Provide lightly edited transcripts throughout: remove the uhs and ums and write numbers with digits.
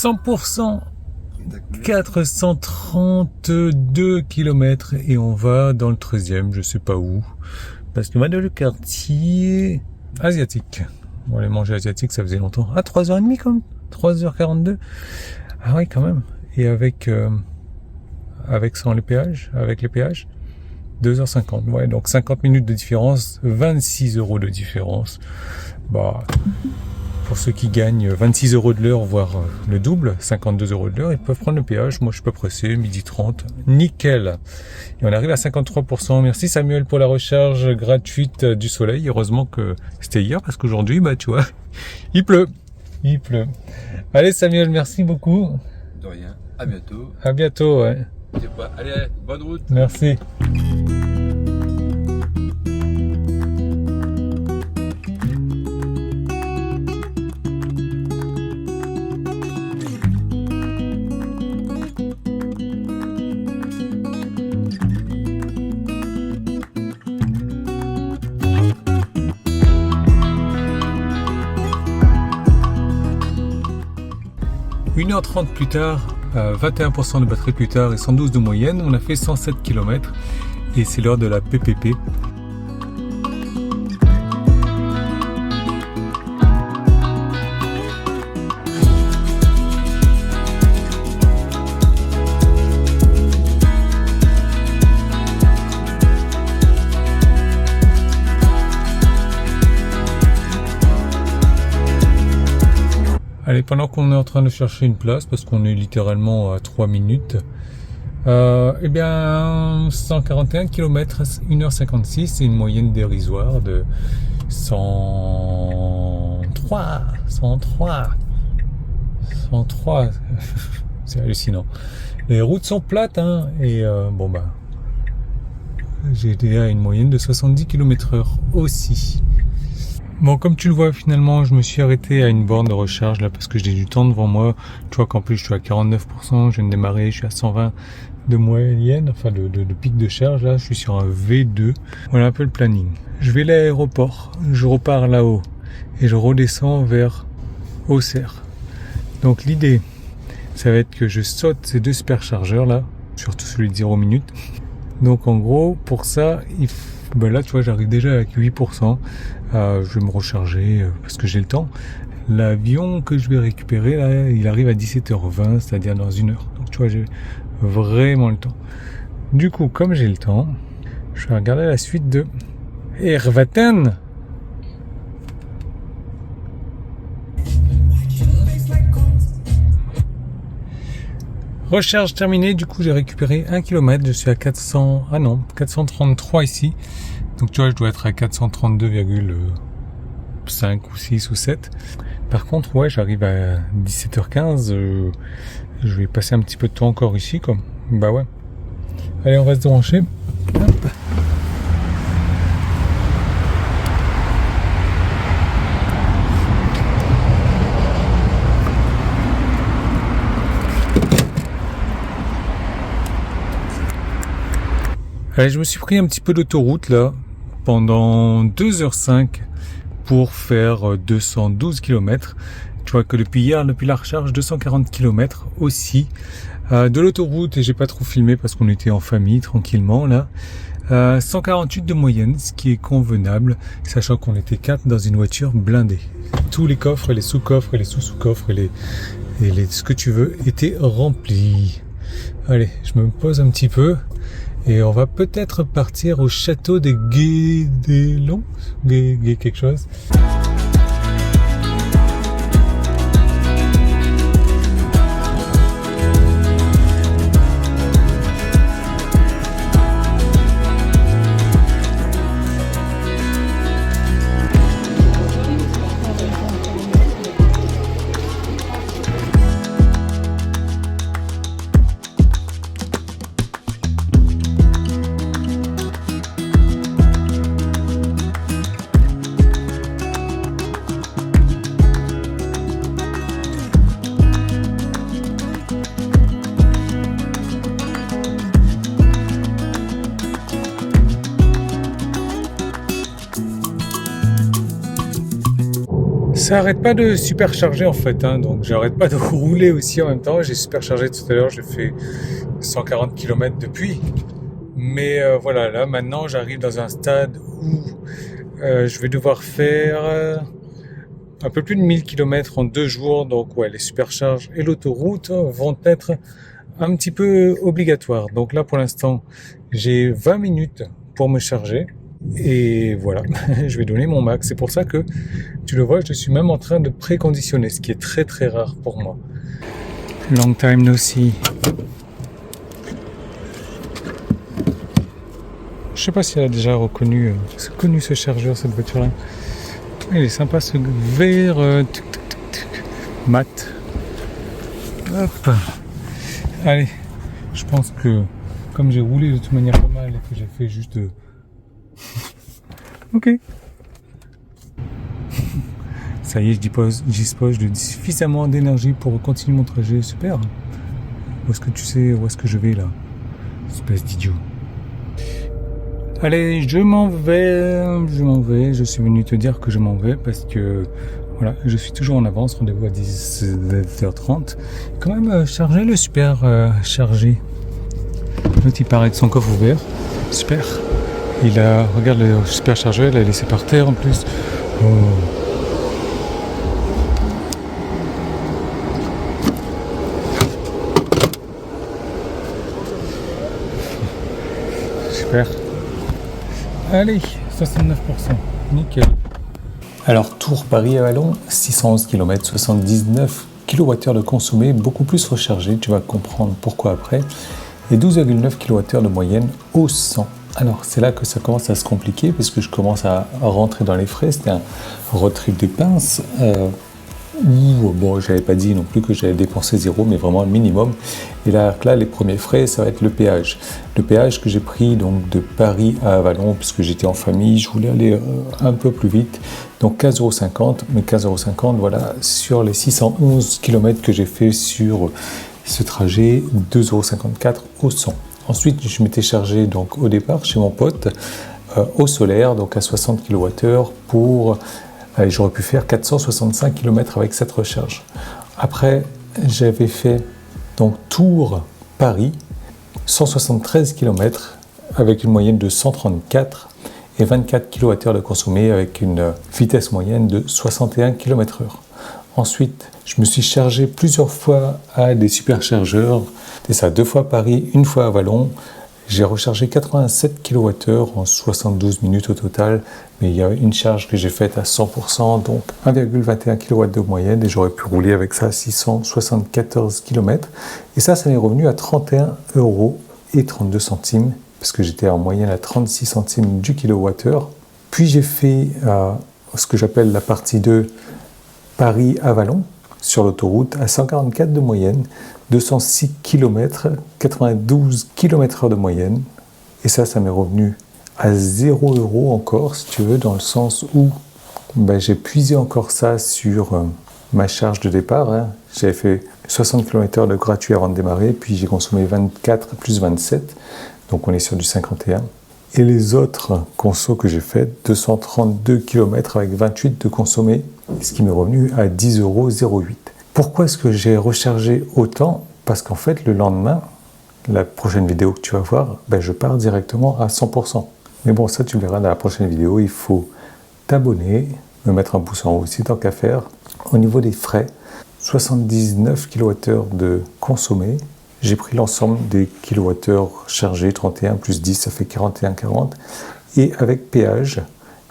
100%. 432 km et on va dans le 13e, je sais pas où. Parce que on va dans le quartier asiatique. Bon, aller manger asiatique, ça faisait longtemps. Ah, 3h30 comme 3h42. Ah oui, quand même. Et avec sans les péages, avec les péages, 2h50. Ouais, donc 50 minutes de différence, 26 € de différence. Bah, pour ceux qui gagnent 26 € de l'heure, voire le double, 52 € de l'heure, ils peuvent prendre le péage. Moi, je suis pas pressé, 12h30. Nickel. Et on arrive à 53%. Merci Samuel pour la recharge gratuite du soleil. Heureusement que c'était hier, parce qu'aujourd'hui, bah, tu vois, il pleut. Il pleut. Allez Samuel, merci beaucoup. De rien. À bientôt. À bientôt, ouais. Allez, bonne route. Merci. Une heure 30 plus tard, 21% de batterie plus tard et 112 de moyenne, on a fait 107 km et c'est l'heure de la PPP. Allez, pendant qu'on est en train de chercher une place, parce qu'on est littéralement à 3 minutes, eh bien, 141 km, 1h56, c'est une moyenne dérisoire de 103. C'est hallucinant. Les routes sont plates, hein, et bon bah, j'ai été à une moyenne de 70 km/h aussi. Bon, comme tu le vois, finalement, je me suis arrêté à une borne de recharge là parce que j'ai du temps devant moi. Tu vois qu'en plus, je suis à 49%, je viens de démarrer, je suis à 120 de moyenne, enfin de pic de charge là. Je suis sur un V2. Voilà un peu le planning. Je vais à l'aéroport, je repars là-haut et je redescends vers Auxerre. Donc l'idée, ça va être que je saute ces deux superchargeurs là, surtout celui de 0 minutes. Donc en gros, pour ça, ben là, tu vois, j'arrive déjà avec 8%. Je vais me recharger parce que j'ai le temps. L'avion que je vais récupérer, là, il arrive à 17h20, c'est-à-dire dans 1 heure. Donc, tu vois, j'ai vraiment le temps. Du coup, comme j'ai le temps, je vais regarder la suite de Hervaten. Recharge terminée, du coup j'ai récupéré 1 km, je suis à 433 ici. Donc tu vois, je dois être à 432,5 ou 6 ou 7. Par contre, ouais, j'arrive à 17h15, je vais passer un petit peu de temps encore ici, comme. Bah ouais. Allez, on va se débrancher. Hop. Allez, je me suis pris un petit peu d'autoroute là pendant 2h05 pour faire 212 km. Tu vois que depuis hier, depuis la recharge, 240 km aussi. De l'autoroute, et j'ai pas trop filmé parce qu'on était en famille tranquillement là. 148 de moyenne, ce qui est convenable, sachant qu'on était 4 dans une voiture blindée. Tous les coffres, les sous-coffres, et les sous-sous-coffres, et les ce que tu veux étaient remplis. Allez, je me pose un petit peu. Et on va peut-être partir au château de Guédelon, quelque chose. Ça arrête pas de supercharger en fait, hein, donc j'arrête pas de rouler aussi en même temps. J'ai superchargé tout à l'heure, j'ai fait 140 km depuis. Mais voilà, là maintenant j'arrive dans un stade où je vais devoir faire un peu plus de 1000 km en 2 jours. Donc ouais, les supercharges et l'autoroute vont être un petit peu obligatoires. Donc là pour l'instant, j'ai 20 minutes pour me charger. Et voilà, je vais donner mon max. C'est pour ça que, tu le vois, je suis même en train de préconditionner, ce qui est très très rare pour moi. Long time no see. Je sais pas si elle a déjà reconnu ce chargeur, cette voiture-là. Il est sympa ce vert mat. Hop. Allez, je pense que comme j'ai roulé de toute manière pas mal et que j'ai fait juste... Ok. Ça y est, je dispose de suffisamment d'énergie pour continuer mon trajet. Super. Où est-ce que tu sais où est-ce que je vais là? Espèce d'idiot. Allez, je m'en vais. Je suis venu te dire que je m'en vais parce que voilà, je suis toujours en avance. Rendez-vous à 19h30. Quand même chargé le super chargé. L'autre il paraît de son coffre ouvert. Super. Regarde le super chargeur, il l'a laissé par terre en plus. Oh. Super. Allez, 69%. Nickel. Alors, Tours Paris-Avallon, 611 km, 79 kWh de consommé, beaucoup plus rechargé, tu vas comprendre pourquoi après, et 12,9 kWh de moyenne au 100. Alors, c'est là que ça commence à se compliquer, parce que je commence à rentrer dans les frais. C'était un road trip des pinces, où, bon, j'avais pas dit non plus que j'allais dépenser zéro, mais vraiment un minimum. Et là, les premiers frais, ça va être le péage. Le péage que j'ai pris donc de Paris à Avallon, puisque j'étais en famille, je voulais aller un peu plus vite. Donc 15,50 €, mais 15,50 €, voilà, sur les 611 km que j'ai fait sur ce trajet, 2,54 € au 100. Ensuite, je m'étais chargé donc au départ chez mon pote au solaire, donc à 60 kWh pour... j'aurais pu faire 465 km avec cette recharge. Après, j'avais fait donc Tours-Paris, 173 km avec une moyenne de 134 et 24 kWh de consommé avec une vitesse moyenne de 61 km/h. Ensuite, je me suis chargé plusieurs fois à des superchargeurs. C'est ça, 2 fois Paris, 1 fois Avallon. J'ai rechargé 87 kWh en 72 minutes au total, mais il y a une charge que j'ai faite à 100%, donc 1,21 kW de moyenne, et j'aurais pu rouler avec ça 674 km. Et ça m'est revenu à 31,32 €, parce que j'étais en moyenne à 36 centimes du kilowattheure. Puis j'ai fait ce que j'appelle la partie 2, Paris-Avallon, sur l'autoroute, à 144 de moyenne, 206 km, 92 km/h de moyenne. Et ça m'est revenu à 0 € encore, si tu veux, dans le sens où j'ai puisé encore ça sur ma charge de départ. J'avais fait 60 km de gratuit avant de démarrer, puis j'ai consommé 24 plus 27, donc on est sur du 51. Et les autres consos que j'ai fait, 232 km avec 28 de consommé, ce qui m'est revenu à 10,08 €. Pourquoi est-ce que j'ai rechargé autant? Parce qu'en fait, le lendemain, la prochaine vidéo que tu vas voir, je pars directement à 100%. Mais bon, ça tu verras dans la prochaine vidéo, il faut t'abonner, me mettre un pouce en haut aussi, tant qu'à faire. Au niveau des frais, 79 kWh de consommé. J'ai pris l'ensemble des kilowattheures chargés, 31 plus 10, ça fait 41,40. Et avec péage,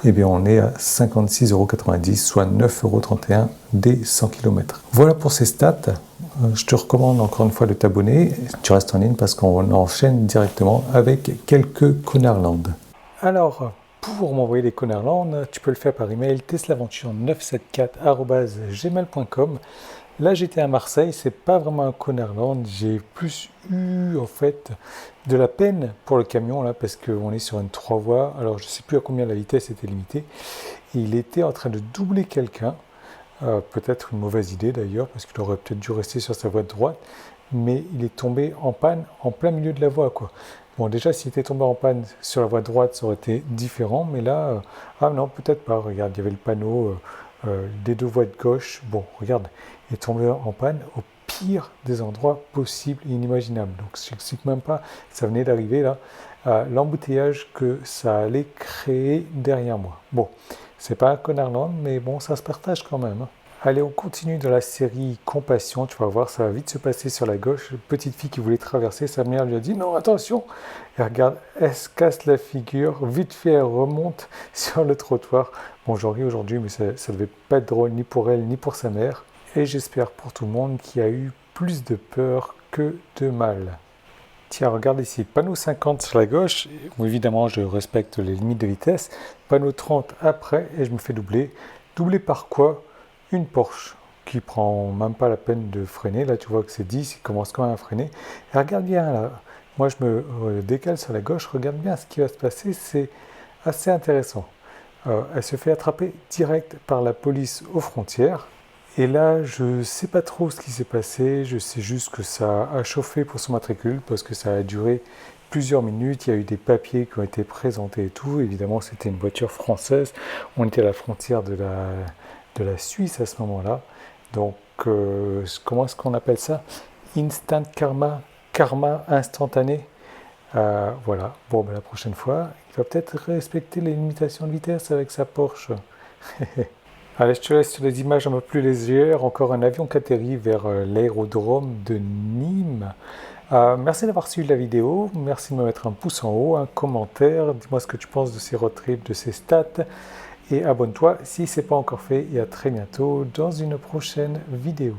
on est à 56,90 €, soit 9,31 € des 100 km. Voilà pour ces stats. Je te recommande encore une fois de t'abonner. Tu restes en ligne parce qu'on enchaîne directement avec quelques Conarland. Alors, pour m'envoyer des Conarland, tu peux le faire par email teslaventure974@gmail.com. Là, j'étais à Marseille, c'est pas vraiment un Conarland, j'ai plus eu en fait de la peine pour le camion là parce qu'on est sur une 3 voies. Alors, je sais plus à combien la vitesse était limitée. Il était en train de doubler quelqu'un. Peut-être une mauvaise idée d'ailleurs, parce qu'il aurait peut-être dû rester sur sa voie de droite, mais il est tombé en panne en plein milieu de la voie, quoi. Bon, déjà, s'il était tombé en panne sur la voie de droite, ça aurait été différent, mais là, non, peut-être pas. Regarde, il y avait le panneau des deux voies de gauche. Bon, regarde, il est tombé en panne au pire des endroits possibles et inimaginables. Donc je n'explique même pas, ça venait d'arriver là, l'embouteillage que ça allait créer derrière moi. Bon, c'est pas un Connard-land, mais bon, ça se partage quand même. Allez, on continue dans la série Compassion. Tu vas voir, ça va vite se passer sur la gauche. Une petite fille qui voulait traverser, sa mère lui a dit non, attention. Et regarde, elle se casse la figure. Vite fait, elle remonte sur le trottoir. Bon, j'en ris aujourd'hui, mais ça ne devait pas être drôle ni pour elle ni pour sa mère. Et j'espère pour tout le monde qu'il y a eu plus de peur que de mal. Tiens, regarde ici, panneau 50 sur la gauche. Bon, évidemment, je respecte les limites de vitesse. Panneau 30 après, et je me fais doubler. Doubler par quoi ? Une Porsche qui prend même pas la peine de freiner. Là, tu vois que c'est 10, il commence quand même à freiner. Et regarde bien là. Moi, je me décale sur la gauche. Regarde bien ce qui va se passer. C'est assez intéressant. Elle se fait attraper direct par la police aux frontières. Et là, je ne sais pas trop ce qui s'est passé. Je sais juste que ça a chauffé pour son matricule parce que ça a duré plusieurs minutes. Il y a eu des papiers qui ont été présentés et tout. Évidemment, c'était une voiture française. On était à la frontière de la Suisse à ce moment-là. Donc, comment est-ce qu'on appelle ça? Instant karma instantané. Voilà. Bon, ben, la prochaine fois, il va peut-être respecter les limitations de vitesse avec sa Porsche. Allez, je te laisse sur les images un peu plus légères. Encore un avion qui atterrit vers l'aérodrome de Nîmes. Merci d'avoir suivi la vidéo. Merci de me mettre un pouce en haut, un commentaire. Dis-moi ce que tu penses de ces road trips, de ces stats. Et abonne-toi si ce n'est pas encore fait. Et à très bientôt dans une prochaine vidéo.